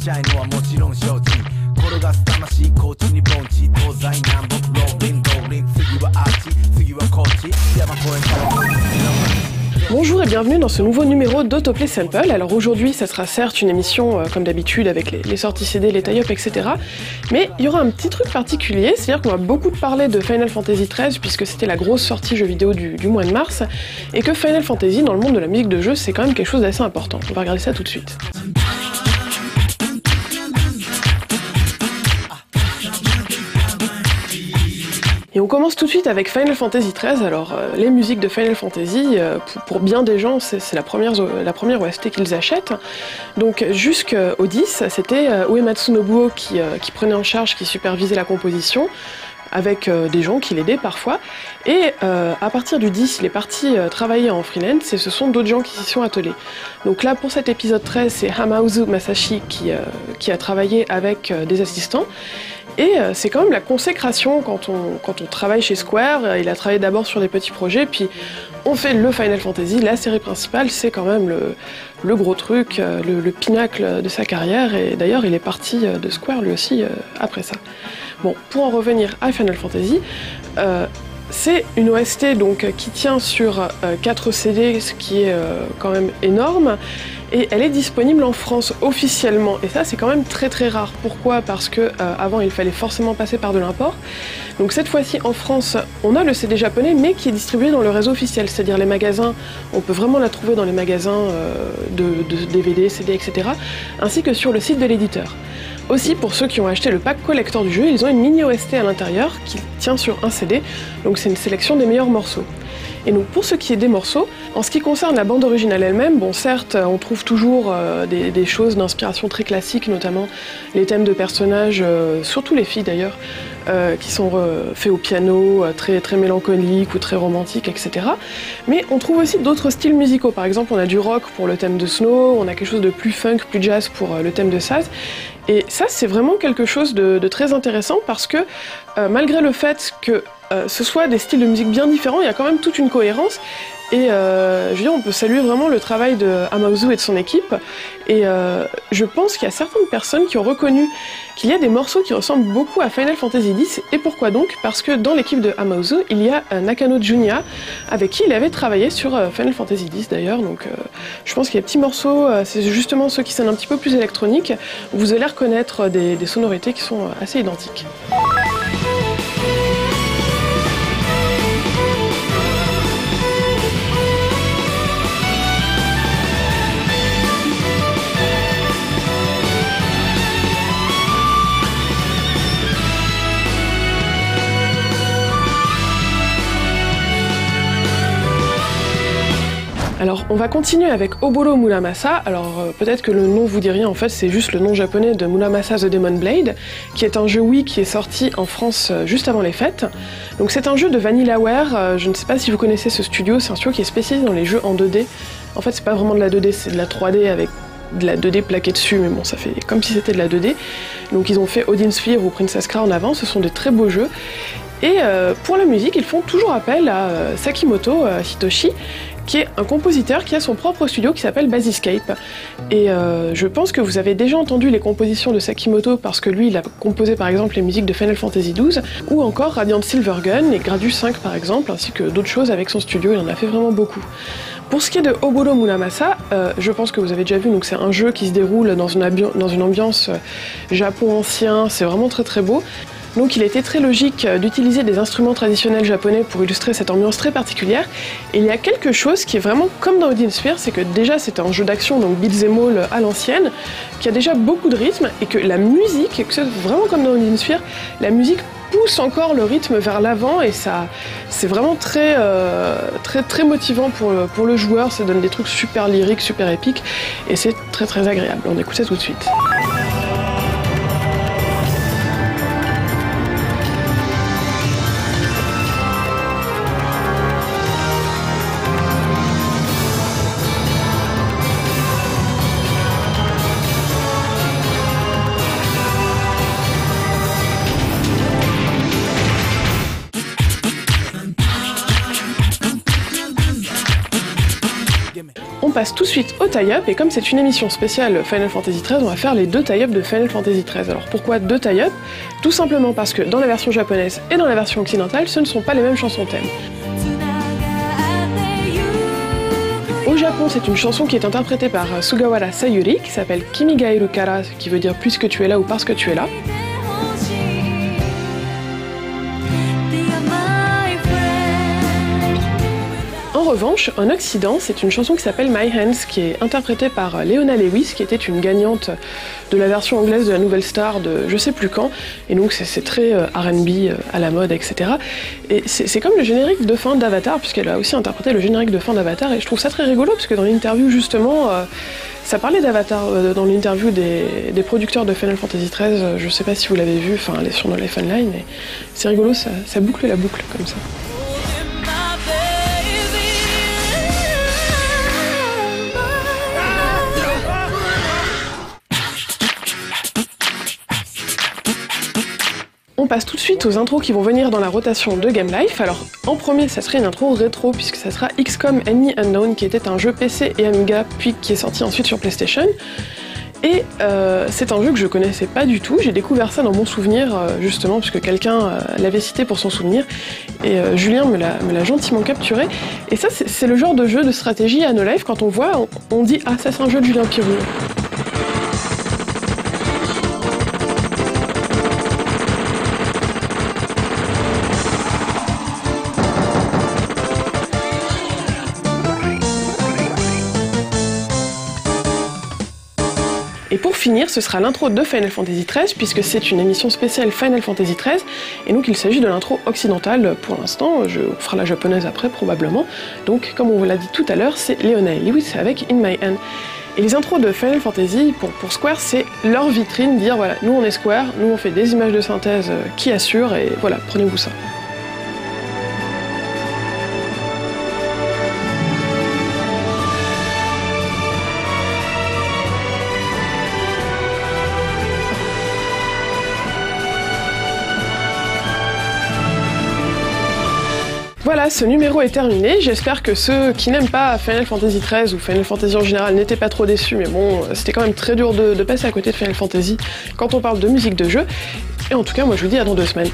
ちゃいのはもちろん承知転がす魂高知に盆地東西南北ローリン次はあっち次はこっち山越えたら Bonjour et bienvenue dans ce nouveau numéro d'Autoplay Sample. Alors aujourd'hui ça sera certes une émission comme d'habitude avec les sorties CD, les tie-up, etc. Mais il y aura un petit truc particulier, c'est-à-dire qu'on va beaucoup parler de Final Fantasy XIII puisque c'était la grosse sortie jeu vidéo du mois de mars et que Final Fantasy dans le monde de la musique de jeu c'est quand même quelque chose d'assez important. On va regarder ça tout de suite. Et on commence tout de suite avec Final Fantasy XIII. Alors les musiques de Final Fantasy, pour bien des gens, c'est la première OST qu'ils achètent. Donc jusqu'au 10, c'était Uematsu Nobuo qui prenait en charge, qui supervisait la composition, avec des gens qui l'aidaient parfois. Et à partir du 10, il est parti travailler en freelance et ce sont d'autres gens qui s'y sont attelés. Donc là, pour cet épisode 13, c'est Hamauzu Masashi qui a travaillé avec des assistants. Et c'est quand même la consécration quand on travaille chez Square. Il a travaillé d'abord sur des petits projets, puis on fait le Final Fantasy, la série principale, c'est quand même le gros truc, le pinacle de sa carrière. Et d'ailleurs, il est parti de Square lui aussi après ça. Bon, pour en revenir à Final Fantasy, c'est une OST donc, qui tient sur 4 CD, ce qui est quand même énorme. Et elle est disponible en France officiellement, et ça c'est quand même très très rare. Pourquoi ? Parce que avant il fallait forcément passer par de l'import. Donc cette fois-ci en France, on a le CD japonais, mais qui est distribué dans le réseau officiel, c'est-à-dire les magasins. On peut vraiment la trouver dans les magasins de DVD, CD, etc., ainsi que sur le site de l'éditeur. Aussi, pour ceux qui ont acheté le pack collector du jeu, ils ont une mini OST à l'intérieur qui tient sur un CD, donc c'est une sélection des meilleurs morceaux. Et donc pour ce qui est des morceaux, en ce qui concerne la bande originale elle-même, bon certes on trouve toujours des choses d'inspiration très classiques, notamment les thèmes de personnages, surtout les filles d'ailleurs, qui sont faits au piano, très, très mélancoliques ou très romantiques, etc. Mais on trouve aussi d'autres styles musicaux, par exemple on a du rock pour le thème de Snow, on a quelque chose de plus funk, plus jazz pour le thème de Saz. Et ça c'est vraiment quelque chose de très intéressant parce que malgré le fait que ce soit des styles de musique bien différents, il y a quand même toute une cohérence. Et je veux dire, on peut saluer vraiment le travail de Hamauzu et de son équipe. Et je pense qu'il y a certaines personnes qui ont reconnu qu'il y a des morceaux qui ressemblent beaucoup à Final Fantasy X. Et pourquoi donc ? Parce que dans l'équipe de Hamauzu, il y a Nakano Junya, avec qui il avait travaillé sur Final Fantasy X d'ailleurs. Donc je pense qu'il y a des petits morceaux, c'est justement ceux qui sonnent un petit peu plus électroniques, où vous allez reconnaître des sonorités qui sont assez identiques. Alors on va continuer avec Oboro Muramasa. Alors peut-être que le nom vous dit rien, en fait c'est juste le nom japonais de Muramasa The Demon Blade, qui est un jeu Wii qui est sorti en France juste avant les fêtes. Donc c'est un jeu de Vanillaware, je ne sais pas si vous connaissez ce studio, c'est un studio qui est spécialisé dans les jeux en 2D. En fait c'est pas vraiment de la 2D, c'est de la 3D avec de la 2D plaquée dessus, mais bon ça fait comme si c'était de la 2D. Donc ils ont fait Odin Sphere ou Princess Crown avant, ce sont des très beaux jeux. Et pour la musique, ils font toujours appel à Sakimoto Hitoshi, qui est un compositeur qui a son propre studio qui s'appelle Basiscape. Et je pense que vous avez déjà entendu les compositions de Sakimoto parce que lui, il a composé par exemple les musiques de Final Fantasy XII ou encore Radiant Silvergun et Gradius 5 par exemple, ainsi que d'autres choses avec son studio, il en a fait vraiment beaucoup. Pour ce qui est de Oboro Muramasa, je pense que vous avez déjà vu, donc c'est un jeu qui se déroule dans une ambiance Japon ancien, c'est vraiment très très beau. Donc il était très logique d'utiliser des instruments traditionnels japonais pour illustrer cette ambiance très particulière. Et il y a quelque chose qui est vraiment comme dans Odin Sphere, c'est que déjà c'est un jeu d'action, donc beat'em all à l'ancienne, qui a déjà beaucoup de rythme, et que la musique, que c'est vraiment comme dans Odin Sphere, la musique pousse encore le rythme vers l'avant, et ça, c'est vraiment très motivant pour le joueur, ça donne des trucs super lyriques, super épiques, et c'est très très agréable. On écoute ça tout de suite. passe tout de suite au tie-up, et comme c'est une émission spéciale Final Fantasy XIII, on va faire les deux tie-up de Final Fantasy XIII. Alors pourquoi deux tie-up? Tout simplement parce que dans la version japonaise et dans la version occidentale, ce ne sont pas les mêmes chansons thèmes. Au Japon, c'est une chanson qui est interprétée par Sugawara Sayuri, qui s'appelle Kimi ga iru kara, qui veut dire puisque tu es là ou parce que tu es là. En revanche, en Occident, c'est une chanson qui s'appelle My Hands, qui est interprétée par Leona Lewis, qui était une gagnante de la version anglaise de la Nouvelle Star de je sais plus quand, et donc c'est très R&B à la mode, etc. Et c'est comme le générique de fin d'Avatar, puisqu'elle a aussi interprété le générique de fin d'Avatar, et je trouve ça très rigolo, parce que dans l'interview, justement, ça parlait d'Avatar dans l'interview des producteurs de Final Fantasy XIII, je sais pas si vous l'avez vu, enfin, elle est sur No Life Online, et c'est rigolo, ça boucle la boucle, comme ça. On passe tout de suite aux intros qui vont venir dans la rotation de Game Life. Alors en premier, ça serait une intro rétro, puisque ça sera XCOM Enemy Unknown, qui était un jeu PC et Amiga, puis qui est sorti ensuite sur PlayStation. Et c'est un jeu que je connaissais pas du tout, j'ai découvert ça dans mon souvenir, justement, puisque quelqu'un l'avait cité pour son souvenir, et Julien me l'a gentiment capturé. Et ça, c'est le genre de jeu de stratégie à No Life, quand on voit, on dit « Ah, ça c'est un jeu de Julien Pirou ». Et pour finir, ce sera l'intro de Final Fantasy XIII, puisque c'est une émission spéciale Final Fantasy XIII, et donc il s'agit de l'intro occidentale pour l'instant, on fera la japonaise après probablement, donc comme on vous l'a dit tout à l'heure, c'est Leona Lewis avec In My Hand. Et les intros de Final Fantasy, pour Square, c'est leur vitrine, dire voilà, nous on est Square, nous on fait des images de synthèse qui assurent, et voilà, prenez-vous ça. Voilà, ce numéro est terminé, j'espère que ceux qui n'aiment pas Final Fantasy XIII ou Final Fantasy en général n'étaient pas trop déçus, mais bon, c'était quand même très dur de passer à côté de Final Fantasy quand on parle de musique de jeu, et en tout cas moi je vous dis à dans 2 semaines.